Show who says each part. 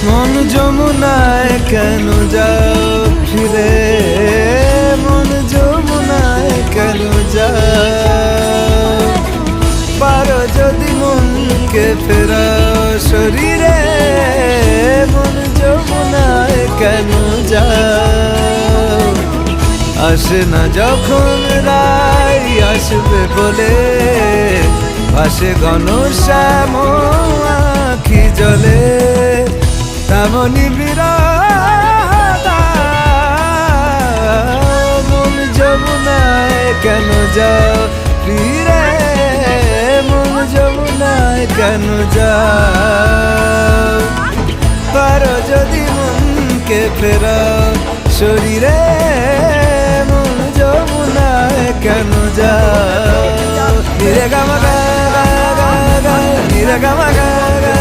Speaker 1: মন যমুনায় কেন যাও ফিরে, মন যমুনায় কেন যাও? পারো যদি মনকে ফেরাও শরীরে, মন যমুনায় কেন যাও? আসে না যখন রাই আসবে বলে, ভাসে ঘন শ্যাম আখি জলে, তেমনি বিরাট মন যমুনায় কেন যাও ফিরে, মন যমুনায় কেন যাও? পারো যদি মনকে ফেরাও শরীরে, মন যমুনায় কেন যাও? নিরে গামা গা গা গা, নিরে গামা গা গা।